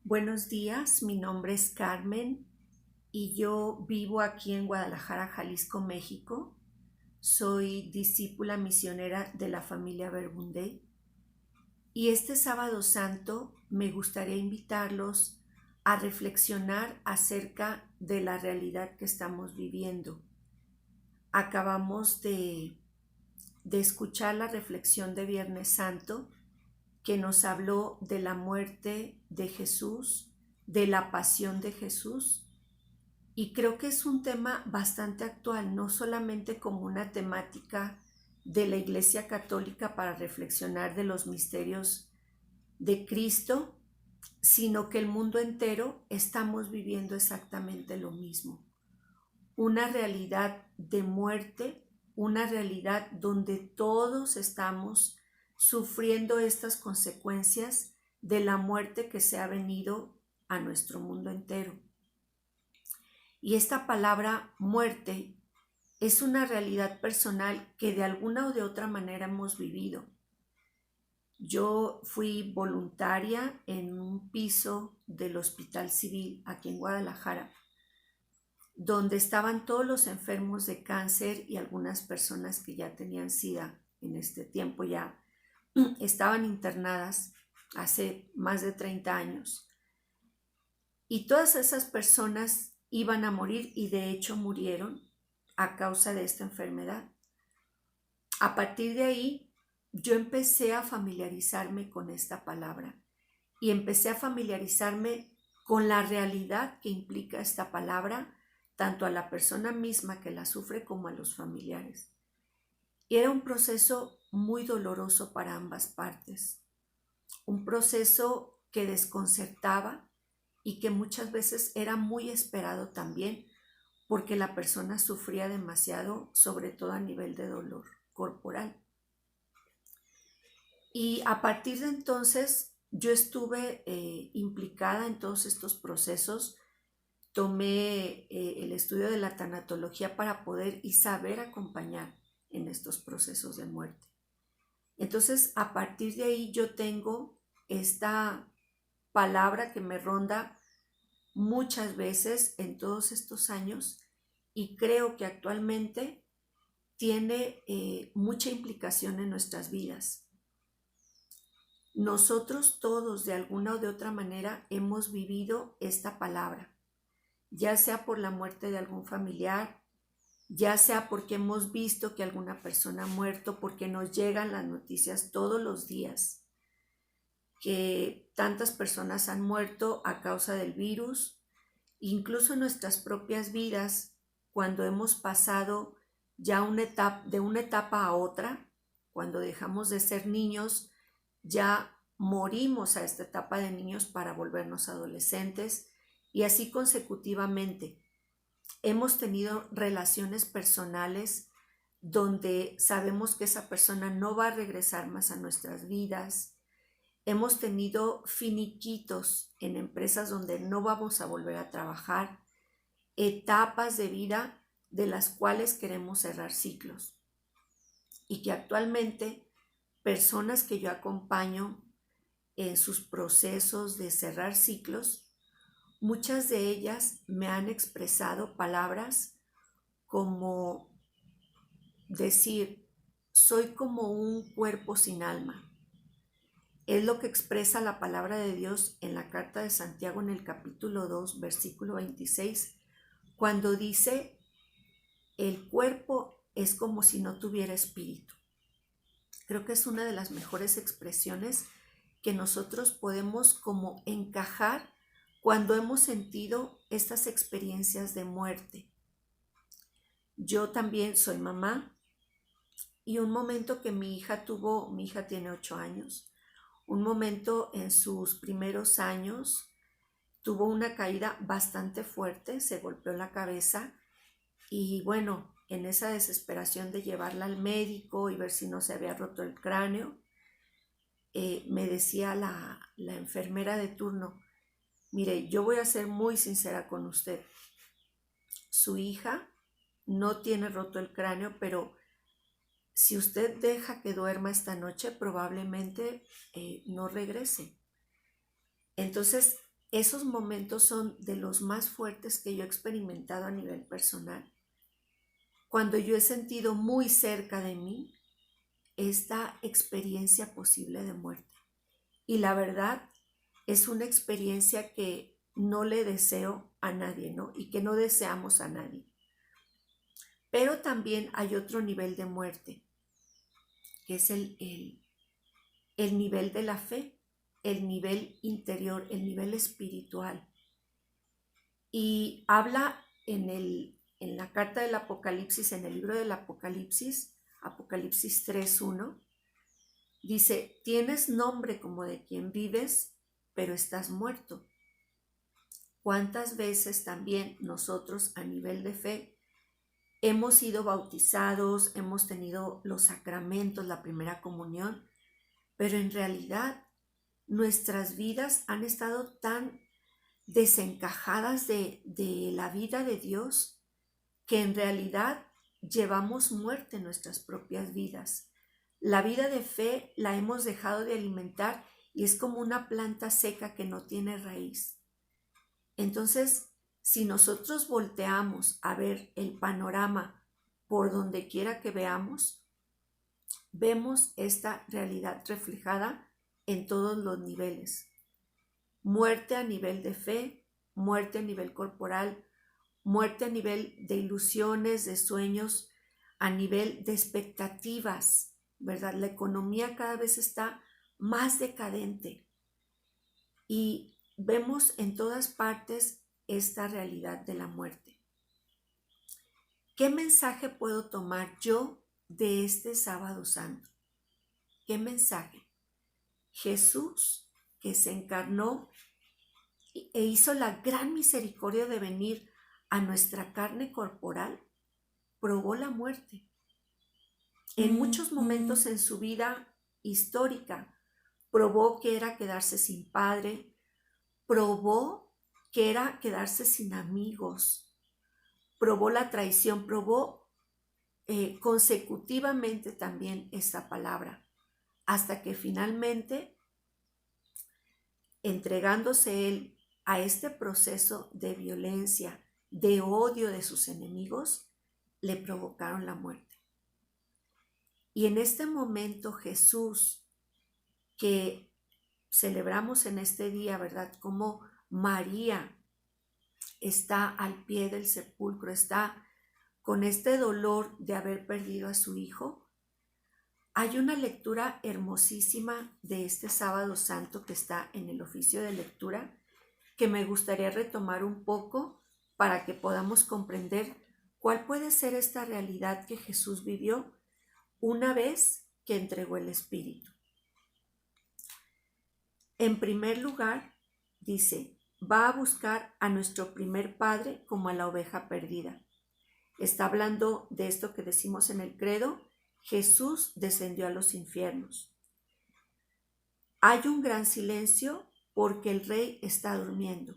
Buenos días, mi nombre es Carmen y yo vivo aquí en Guadalajara, Jalisco, México. Soy discípula misionera de la familia Verbunday y este sábado santo me gustaría invitarlos a reflexionar acerca de la realidad que estamos viviendo. Acabamos de escuchar la reflexión de Viernes Santo que nos habló de la muerte de Jesús, de la pasión de Jesús, y creo que es un tema bastante actual, no solamente como una temática de la Iglesia Católica para reflexionar de los misterios de Cristo, sino que el mundo entero estamos viviendo exactamente lo mismo. Una realidad de muerte, una realidad donde todos estamos sufriendo estas consecuencias de la muerte que se ha venido a nuestro mundo entero. Y esta palabra muerte es una realidad personal que de alguna o de otra manera hemos vivido. Yo fui voluntaria en un piso del Hospital Civil aquí en Guadalajara, donde estaban todos los enfermos de cáncer y algunas personas que ya tenían SIDA en este tiempo, ya estaban internadas hace más de 30 años. Y todas esas personas iban a morir y de hecho murieron a causa de esta enfermedad. A partir de ahí, yo empecé a familiarizarme con esta palabra y empecé a familiarizarme con la realidad que implica esta palabra, tanto a la persona misma que la sufre como a los familiares. Y era un proceso muy doloroso para ambas partes, un proceso que desconcertaba y que muchas veces era muy esperado también porque la persona sufría demasiado, sobre todo a nivel de dolor corporal. Y a partir de entonces yo estuve implicada en todos estos procesos. Tomé el estudio de la tanatología para poder y saber acompañar en estos procesos de muerte. Entonces, a partir de ahí yo tengo esta palabra que me ronda muchas veces en todos estos años y creo que actualmente tiene mucha implicación en nuestras vidas. Nosotros todos de alguna o de otra manera hemos vivido esta palabra, ya sea por la muerte de algún familiar, ya sea porque hemos visto que alguna persona ha muerto, porque nos llegan las noticias todos los días que tantas personas han muerto a causa del virus, incluso en nuestras propias vidas, cuando hemos pasado ya de una etapa a otra, cuando dejamos de ser niños, ya morimos a esta etapa de niños para volvernos adolescentes y así consecutivamente. Hemos tenido relaciones personales donde sabemos que esa persona no va a regresar más a nuestras vidas. Hemos tenido finiquitos en empresas donde no vamos a volver a trabajar, etapas de vida de las cuales queremos cerrar ciclos y que actualmente personas que yo acompaño en sus procesos de cerrar ciclos, muchas de ellas me han expresado palabras como decir, soy como un cuerpo sin alma. Es lo que expresa la palabra de Dios en la carta de Santiago en el capítulo 2, versículo 26, cuando dice, el cuerpo es como si no tuviera espíritu. Creo que es una de las mejores expresiones que nosotros podemos como encajar cuando hemos sentido estas experiencias de muerte. Yo también soy mamá y un momento que mi hija tiene 8 años, un momento en sus primeros años, tuvo una caída bastante fuerte, se golpeó la cabeza y bueno, en esa desesperación de llevarla al médico y ver si no se había roto el cráneo, me decía la enfermera de turno, mire, yo voy a ser muy sincera con usted, su hija no tiene roto el cráneo, pero si usted deja que duerma esta noche, probablemente no regrese. Entonces, esos momentos son de los más fuertes que yo he experimentado a nivel personal. Cuando yo he sentido muy cerca de mí esta experiencia posible de muerte. Y la verdad es una experiencia que no le deseo a nadie, ¿no? Y que no deseamos a nadie. Pero también hay otro nivel de muerte, que es el nivel de la fe, el nivel interior, el nivel espiritual. Y habla en la carta del Apocalipsis, en el libro del Apocalipsis, Apocalipsis 3:1, dice, tienes nombre como de quien vives, pero estás muerto. ¿Cuántas veces también nosotros a nivel de fe hemos sido bautizados, hemos tenido los sacramentos, la primera comunión, pero en realidad nuestras vidas han estado tan desencajadas de la vida de Dios que en realidad llevamos muerte en nuestras propias vidas? La vida de fe la hemos dejado de alimentar y es como una planta seca que no tiene raíz. Entonces, si nosotros volteamos a ver el panorama por donde quiera que veamos, vemos esta realidad reflejada en todos los niveles. Muerte a nivel de fe, muerte a nivel corporal, muerte a nivel de ilusiones, de sueños, a nivel de expectativas, ¿verdad? La economía cada vez está más decadente y vemos en todas partes esta realidad de la muerte. ¿Qué mensaje puedo tomar yo de este sábado santo? ¿Qué mensaje? Jesús, que se encarnó e hizo la gran misericordia de venir a nuestra carne corporal, probó la muerte. En muchos momentos en su vida histórica, probó que era quedarse sin padre, probó que era quedarse sin amigos, probó la traición, probó consecutivamente también esta palabra, hasta que finalmente, entregándose él a este proceso de violencia, de odio de sus enemigos, le provocaron la muerte. Y en este momento Jesús, que celebramos en este día, ¿verdad? Como María está al pie del sepulcro, está con este dolor de haber perdido a su hijo. Hay una lectura hermosísima de este sábado santo que está en el oficio de lectura que me gustaría retomar un poco para que podamos comprender cuál puede ser esta realidad que Jesús vivió una vez que entregó el Espíritu. En primer lugar, dice, va a buscar a nuestro primer padre como a la oveja perdida. Está hablando de esto que decimos en el credo, Jesús descendió a los infiernos. Hay un gran silencio porque el rey está durmiendo.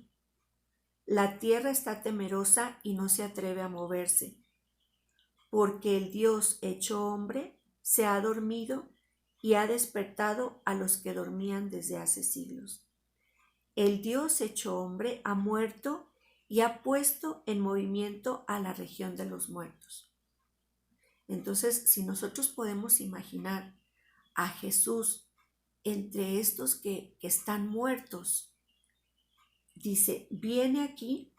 La tierra está temerosa y no se atreve a moverse, porque el Dios hecho hombre se ha dormido y ha despertado a los que dormían desde hace siglos. El Dios hecho hombre ha muerto y ha puesto en movimiento a la región de los muertos. Entonces, si nosotros podemos imaginar a Jesús entre estos que están muertos, dice, viene aquí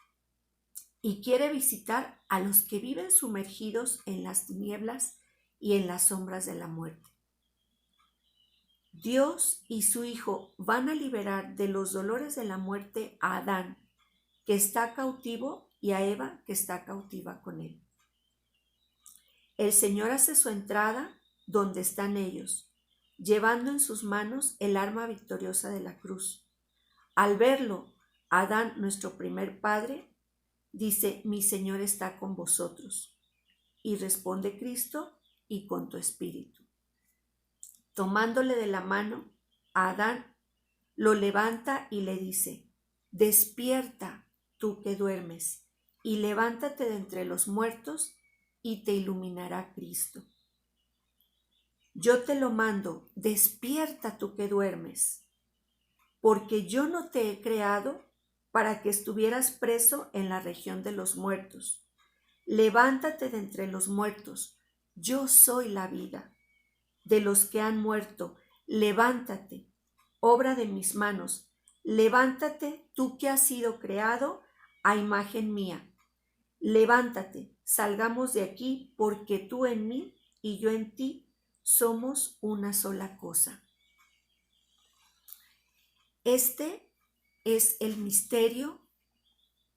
y quiere visitar a los que viven sumergidos en las tinieblas y en las sombras de la muerte. Dios y su Hijo van a liberar de los dolores de la muerte a Adán, que está cautivo, y a Eva, que está cautiva con él. El Señor hace su entrada donde están ellos, llevando en sus manos el arma victoriosa de la cruz. Al verlo, Adán, nuestro primer padre, dice, mi Señor está con vosotros. Y responde Cristo, y con tu espíritu. Tomándole de la mano, a Adán lo levanta y le dice, despierta tú que duermes, y levántate de entre los muertos, y te iluminará Cristo. Yo te lo mando, despierta tú que duermes, porque yo no te he creado para que estuvieras preso en la región de los muertos. Levántate de entre los muertos, yo soy la vida. De los que han muerto, levántate, obra de mis manos. Levántate, tú que has sido creado a imagen mía. Levántate, salgamos de aquí, porque tú en mí y yo en ti somos una sola cosa. Este es el misterio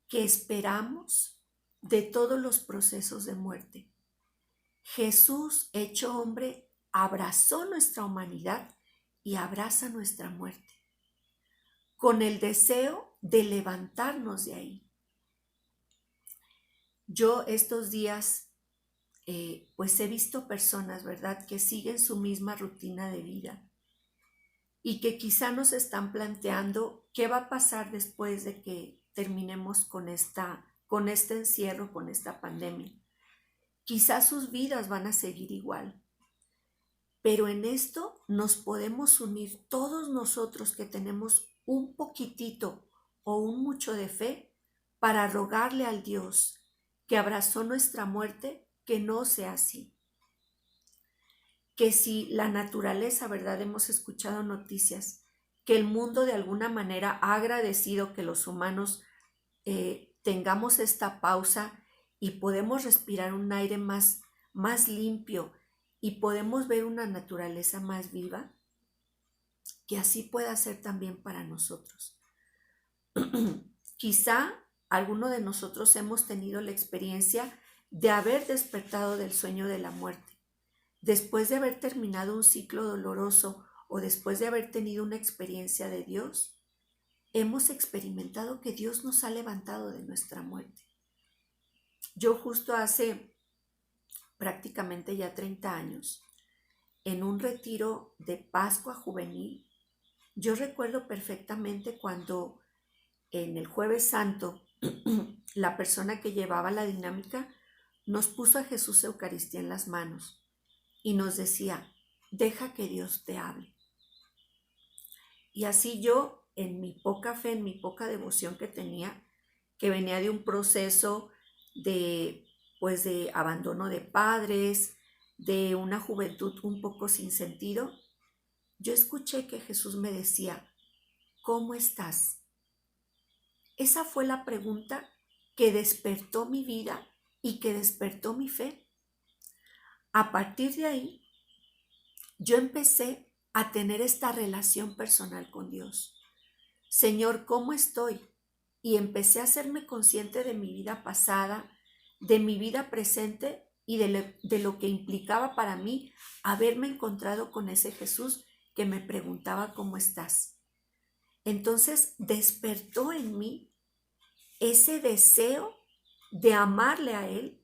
que esperamos de todos los procesos de muerte. Jesús, hecho hombre, abrazó nuestra humanidad y abraza nuestra muerte, con el deseo de levantarnos de ahí. Yo estos días, pues he visto personas, ¿verdad?, que siguen su misma rutina de vida y que quizá nos están planteando qué va a pasar después de que terminemos con este encierro, con esta pandemia. Quizás sus vidas van a seguir igual, pero en esto nos podemos unir todos nosotros que tenemos un poquitito o un mucho de fe para rogarle al Dios que abrazó nuestra muerte que no sea así. Que si la naturaleza, ¿verdad? Hemos escuchado noticias que el mundo de alguna manera ha agradecido que los humanos tengamos esta pausa y podemos respirar un aire más limpio y podemos ver una naturaleza más viva, que así pueda ser también para nosotros. Quizá alguno de nosotros hemos tenido la experiencia de haber despertado del sueño de la muerte, después de haber terminado un ciclo doloroso o después de haber tenido una experiencia de Dios. Hemos experimentado que Dios nos ha levantado de nuestra muerte. Yo justo hace prácticamente ya 30 años, en un retiro de Pascua Juvenil, yo recuerdo perfectamente cuando en el Jueves Santo la persona que llevaba la dinámica nos puso a Jesús Eucaristía en las manos y nos decía, deja que Dios te hable. Y así yo, en mi poca fe, en mi poca devoción que tenía, que venía de un proceso de abandono de padres, de una juventud un poco sin sentido, yo escuché que Jesús me decía, ¿cómo estás? Esa fue la pregunta que despertó mi vida y que despertó mi fe. A partir de ahí, yo empecé a tener esta relación personal con Dios. Señor, ¿cómo estoy? Y empecé a hacerme consciente de mi vida pasada, de mi vida presente y de lo que implicaba para mí haberme encontrado con ese Jesús que me preguntaba ¿cómo estás? Entonces despertó en mí ese deseo de amarle a Él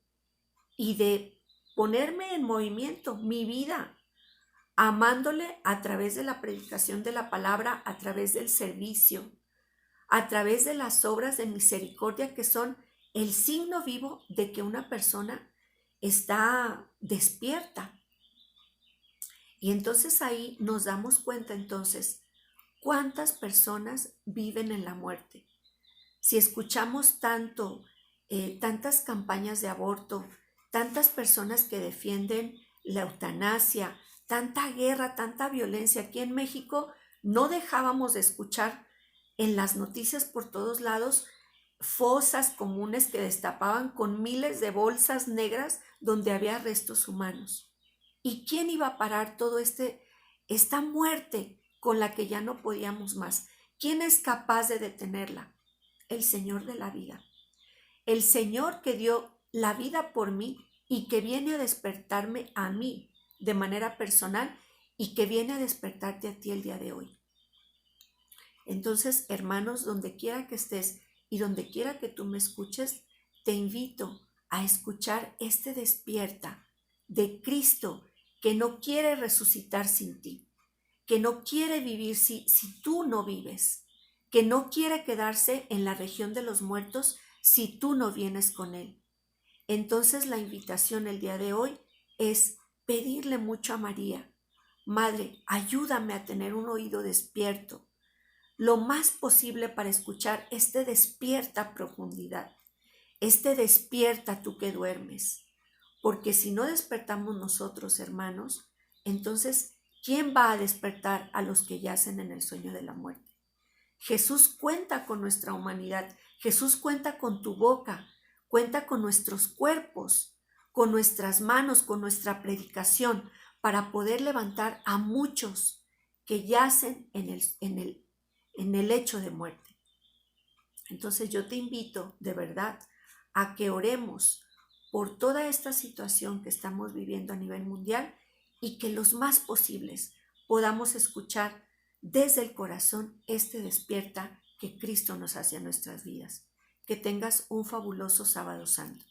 y de ponerme en movimiento mi vida, amándole a través de la predicación de la palabra, a través del servicio, a través de las obras de misericordia que son el signo vivo de que una persona está despierta. Y entonces ahí nos damos cuenta entonces cuántas personas viven en la muerte. Si escuchamos tantas campañas de aborto, tantas personas que defienden la eutanasia, tanta guerra, tanta violencia. Aquí en México no dejábamos de escuchar en las noticias por todos lados fosas comunes que destapaban con miles de bolsas negras donde había restos humanos. ¿Y quién iba a parar esta muerte con la que ya no podíamos más? ¿Quién es capaz de detenerla? El Señor de la vida. El Señor que dio la vida por mí y que viene a despertarme a mí de manera personal y que viene a despertarte a ti el día de hoy. Entonces, hermanos, donde quiera que estés y donde quiera que tú me escuches, te invito a escuchar este despierta de Cristo que no quiere resucitar sin ti, que no quiere vivir si tú no vives, que no quiere quedarse en la región de los muertos si tú no vienes con Él. Entonces la invitación el día de hoy es pedirle mucho a María, Madre, ayúdame a tener un oído despierto lo más posible para escuchar este despierta profundidad, este despierta tú que duermes. Porque si no despertamos nosotros, hermanos, entonces, ¿quién va a despertar a los que yacen en el sueño de la muerte? Jesús cuenta con nuestra humanidad, Jesús cuenta con tu boca, cuenta con nuestros cuerpos, con nuestras manos, con nuestra predicación, para poder levantar a muchos que yacen en el lecho de muerte. Entonces yo te invito de verdad a que oremos por toda esta situación que estamos viviendo a nivel mundial y que los más posibles podamos escuchar desde el corazón este despierta que Cristo nos hace a nuestras vidas. Que tengas un fabuloso sábado santo.